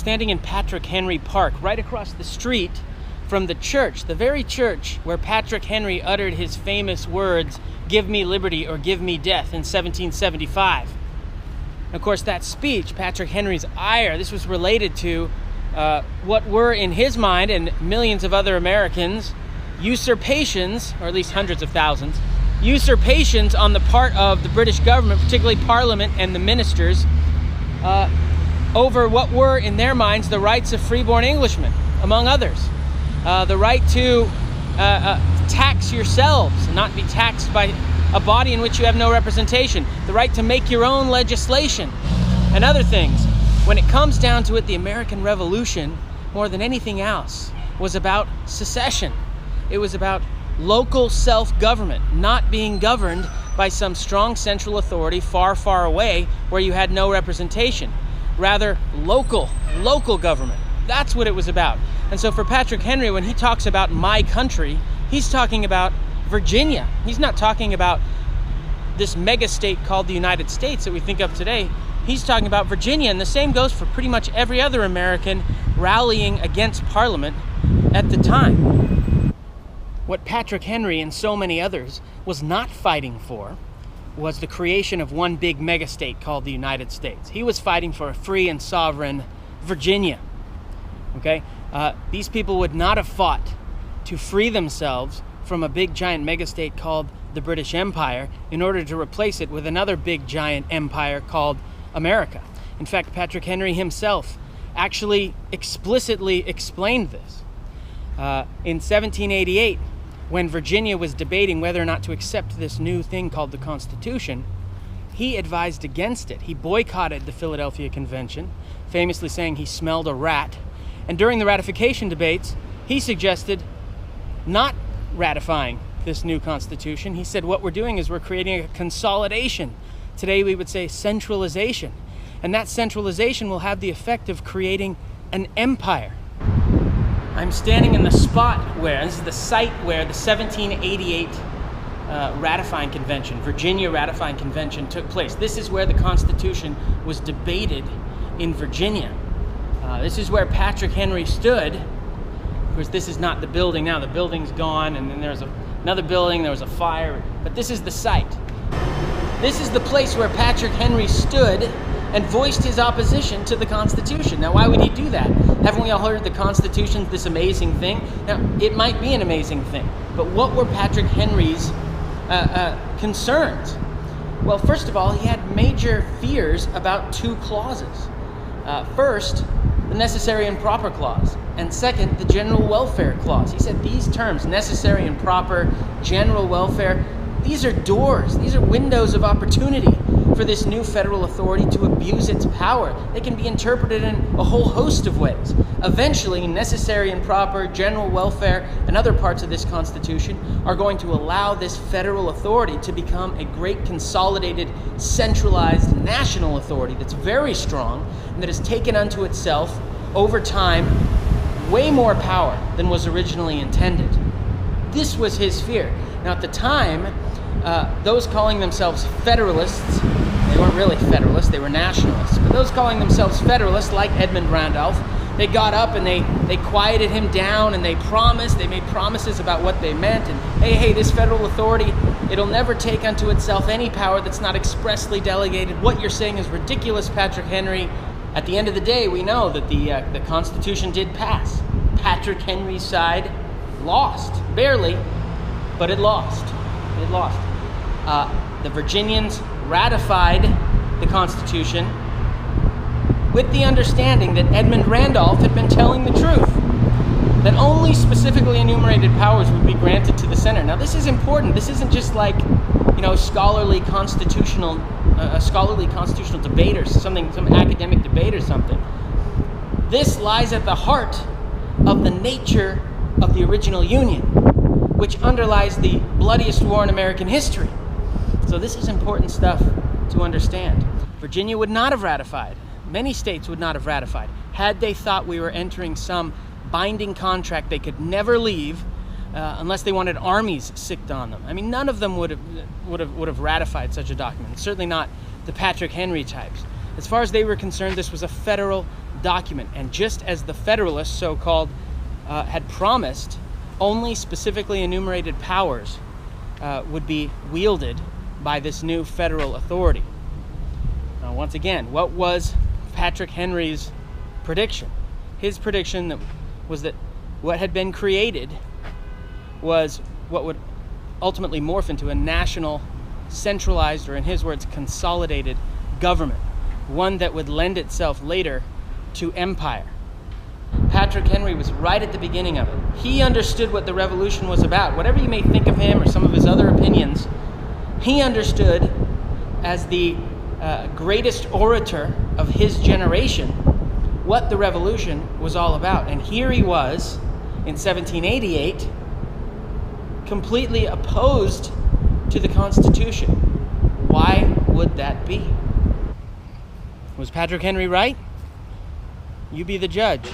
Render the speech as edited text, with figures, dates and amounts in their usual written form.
standing in Patrick Henry Park, right across the street from the church, the very church where Patrick Henry uttered his famous words, "Give me liberty or give me death," in 1775. Of course, that speech, Patrick Henry's ire, this was related to what were, in his mind and millions of other Americans, usurpations, or at least hundreds of thousands, usurpations on the part of the British government, particularly Parliament and the ministers, over what were, in their minds, the rights of freeborn Englishmen, among others. The right to tax yourselves and not be taxed by a body in which you have no representation. The right to make your own legislation and other things. When it comes down to it, the American Revolution, more than anything else, was about secession. It was about local self-government, not being governed by some strong central authority far, far away where you had no representation. Rather, local government. That's what it was about. And so for Patrick Henry, when he talks about my country, he's talking about Virginia. He's not talking about this mega state called the United States that we think of today. He's talking about Virginia, and the same goes for pretty much every other American rallying against Parliament at the time. What Patrick Henry and so many others was not fighting for was the creation of one big megastate called the United States. He was fighting for a free and sovereign Virginia. Okay? These people would not have fought to free themselves from a big giant megastate called the British Empire in order to replace it with another big giant empire called America. In fact, Patrick Henry himself actually explicitly explained this. In 1788, when Virginia was debating whether or not to accept this new thing called the Constitution, he advised against it. He boycotted the Philadelphia Convention, famously saying he smelled a rat. And during the ratification debates, he suggested not ratifying this new Constitution. He said, what we're doing is we're creating a consolidation. Today we would say centralization. And that centralization will have the effect of creating an empire. I'm standing in the spot where, this is the site where the 1788 ratifying convention, Virginia ratifying convention took place. This is where the Constitution was debated in Virginia. This is where Patrick Henry stood. Of course, this is not the building now. The building's gone, and then there's another building, there was a fire. But this is the site. This is the place where Patrick Henry stood and voiced his opposition to the Constitution. Now, why would he do that? Haven't we all heard the Constitution's this amazing thing? Now, it might be an amazing thing, but what were Patrick Henry's concerns? Well, first of all, he had major fears about two clauses. First, the necessary and proper clause, and second, the general welfare clause. He said these terms, necessary and proper, general welfare, these are doors, these are windows of opportunity for this new federal authority to abuse its power. They can be interpreted in a whole host of ways. Eventually, necessary and proper, general welfare, and other parts of this Constitution are going to allow this federal authority to become a great consolidated, centralized national authority that's very strong and that has taken unto itself, over time, way more power than was originally intended. This was his fear. Now, at the time, those calling themselves Federalists, they weren't really Federalists, they were Nationalists, but those calling themselves Federalists, like Edmund Randolph, they got up and they quieted him down, and they made promises about what they meant, and hey, this federal authority, it'll never take unto itself any power that's not expressly delegated. What you're saying is ridiculous, Patrick Henry. At the end of the day, we know that the Constitution did pass. Patrick Henry's side lost, barely, but it lost. It lost. The Virginians ratified the Constitution with the understanding that Edmund Randolph had been telling the truth, that only specifically enumerated powers would be granted to the center. Now, this is important. This isn't just like, a scholarly constitutional debate or something, some academic debate or something. This lies at the heart of the nature of the original Union, which underlies the bloodiest war in American history. So this is important stuff to understand. Virginia would not have ratified. Many states would not have ratified had they thought we were entering some binding contract they could never leave unless they wanted armies sicked on them. I mean, none of them would have ratified such a document. Certainly not the Patrick Henry types. As far as they were concerned, this was a federal document, and just as the Federalists, so-called, had promised, only specifically enumerated powers would be wielded by this new federal authority. Now, once again, what was Patrick Henry's prediction? His prediction was that what had been created was what would ultimately morph into a national, centralized, or in his words, consolidated government, one that would lend itself later to empire. Patrick Henry was right at the beginning of it. He understood what the revolution was about. Whatever you may think of him or some of his other opinions, he understood, as the greatest orator of his generation, what the revolution was all about. And here he was in 1788, completely opposed to the Constitution. Why would that be? Was Patrick Henry right? You be the judge.